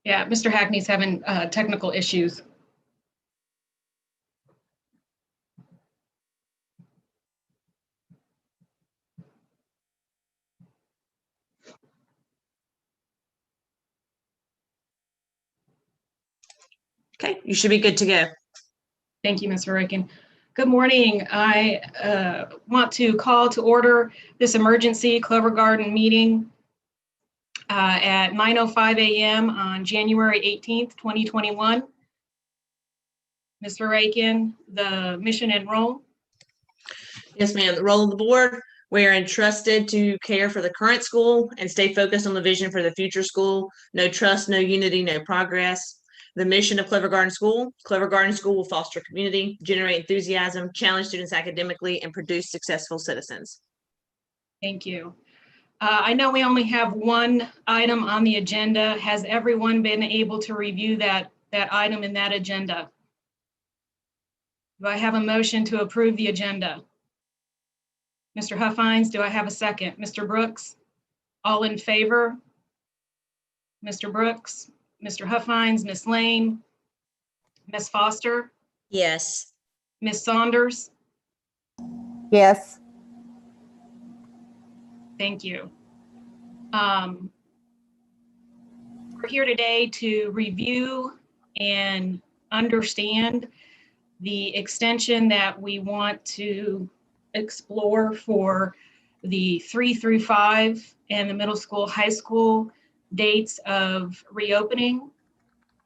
Yeah, Mr. Hackney's having technical issues. Okay, you should be good to go. Thank you, Ms. Verreken. Good morning. I want to call to order this emergency Clover Garden meeting at 9:05 a.m. on January 18th, 2021. Ms. Verreken, the mission and role. Yes, ma'am. The role of the board, we are entrusted to care for the current school and stay focused on the vision for the future school. No trust, no unity, no progress. The mission of Clover Garden School will foster community, generate enthusiasm, challenge students academically, and produce successful citizens. Thank you. I know we only have one item on the agenda. Has everyone been able to review that item in that agenda? Do I have a motion to approve the agenda? Mr. Huffines, do I have a second? Mr. Brooks, all in favor? Mr. Brooks, Mr. Huffines, Ms. Lane, Ms. Foster, Yes. Ms. Saunders? Yes. Thank you. We're here today to review and understand the extension that we want to explore for the 3 through 5 and the middle school, high school dates of reopening.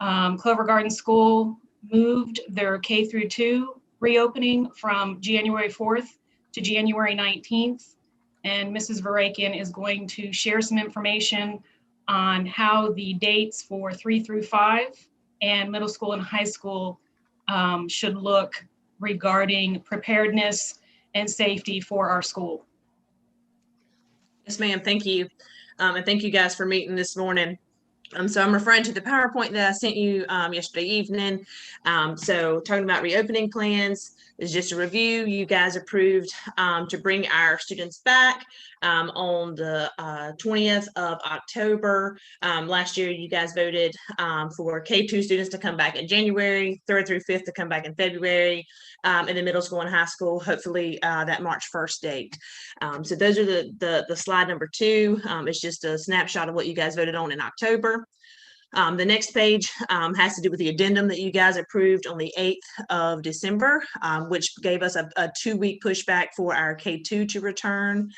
Clover Garden School moved their K through 2 reopening from January 4th to January 19th. And Mrs. Verreken is going to share some information on how the dates for 3 through 5 and middle school and high school should look regarding preparedness and safety for our school. Yes, ma'am. Thank you. And thank you guys for meeting this morning. So I'm referring to the PowerPoint that I sent you yesterday evening. So talking about reopening plans is just a review. You guys approved to bring our students back on the 20th of October. Last year, you guys voted for K2 students to come back in January, 3rd through 5th to come back in February, and then middle school and high school, hopefully that March 1st date. So those are the slide number 2. It's just a snapshot of what you guys voted on in October. The next page has to do with the addendum that you guys approved on the 8th of December, which gave us a 2-week pushback for our K2 to return.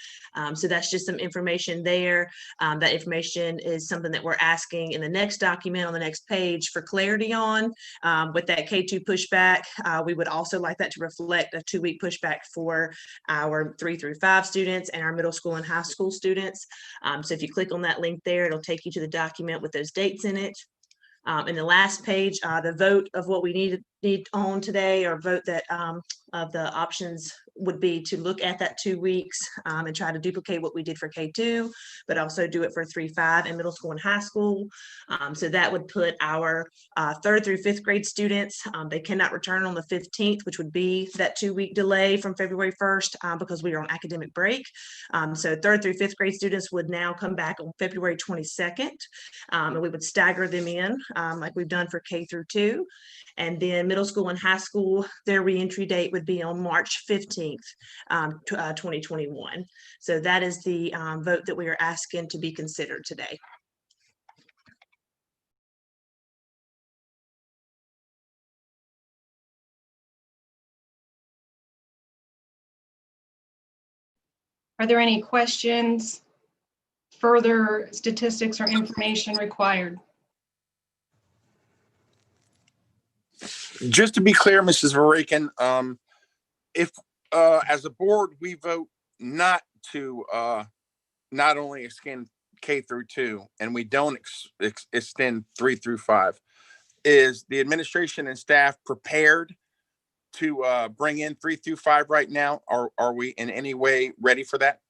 So that's just some information there. That information is something that we're asking in the next document on the next page for clarity on. With that K2 pushback, we would also like that to reflect a 2-week pushback for our 3 through 5 students and our middle school and high school students. So if you click on that link there, it'll take you to the document with those dates in it. In the last page, the vote of what we need on today, or vote that of the options would be to look at that 2 weeks and try to duplicate what we did for K2, but also do it for 3, 5 and middle school and high school. So that would put our 3rd through 5th grade students, they cannot return on the 15th, which would be that 2-week delay from February 1st because we are on academic break. So 3rd through 5th grade students would now come back on February 22nd, and we would stagger them in like we've done for K through 2. And then middle school and high school, their reentry date would be on March 15th, 2021. So that is the vote that we are asking to be considered today. Are there any questions, further statistics or information required? Just to be clear, Mrs. Verreken, if as a board we vote not to not only extend K through 2 and we don't extend 3 through 5, is the administration and staff prepared to bring in 3 through 5 right now? Are we in any way ready for that?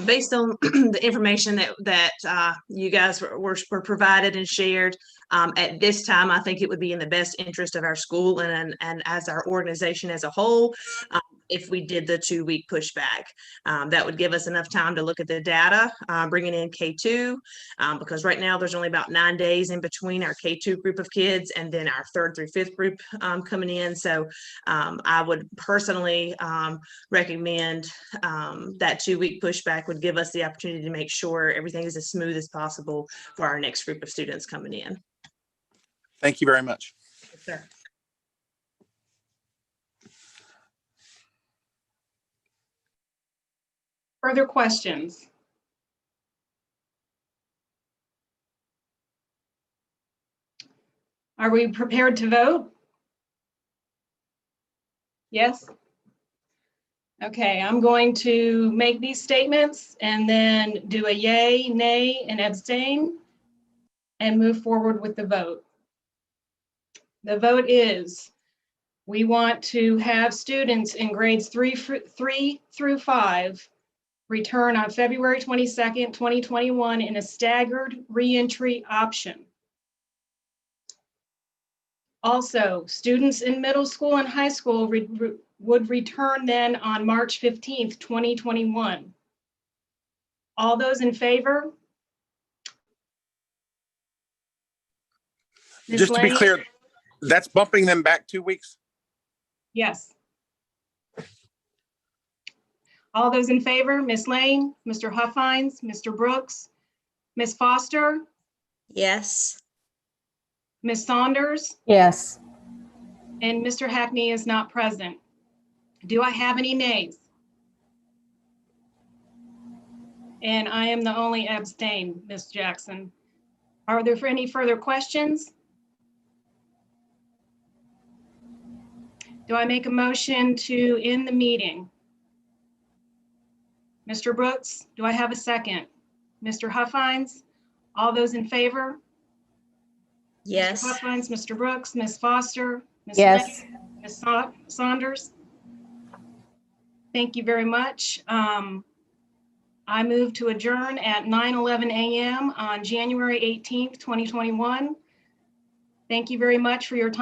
Based on the information that you guys were provided and shared, at this time, I think it would be in the best interest of our school and as our organization as a whole, if we did the 2-week pushback. That would give us enough time to look at the data, bringing in K2, because right now there's only about 9 days in between our K2 group of kids and then our 3rd through 5th group coming in. So I would personally recommend that 2-week pushback would give us the opportunity to make sure everything is as smooth as possible for our next group of students coming in. Thank you very much. Yes, sir. Further questions? Are we prepared to vote? Yes? Okay, I'm going to make these statements and then do a yay, nay, and abstain, and move forward with the vote. The vote is, we want to have students in grades 3 through 5 return on February 22nd, 2021 in a staggered reentry option. Also, students in middle school and high school would return then on March 15th, 2021. All those in favor? Ms. Just to be Lane? clear, that's bumping them back 2 weeks? Yes. All those in favor, Ms. Lane, Mr. Huffines, Mr. Brooks, Ms. Foster, Yes. Ms. Saunders, Yes. and Mr. Hackney is not present. Do I have any nays? And I am the only abstain, Ms. Jackson. Are there any further questions? Do I make a motion to end the meeting? Mr. Brooks, do I have a second? Mr. Huffines, all those in favor? Yes. Mr. Huffines, Mr. Brooks, Ms. Foster, Ms. Yes. Lane, Ms. Saunders. Thank you very much. I move to adjourn at 9:11 a.m. on January 18th, 2021. Thank you very much for your time.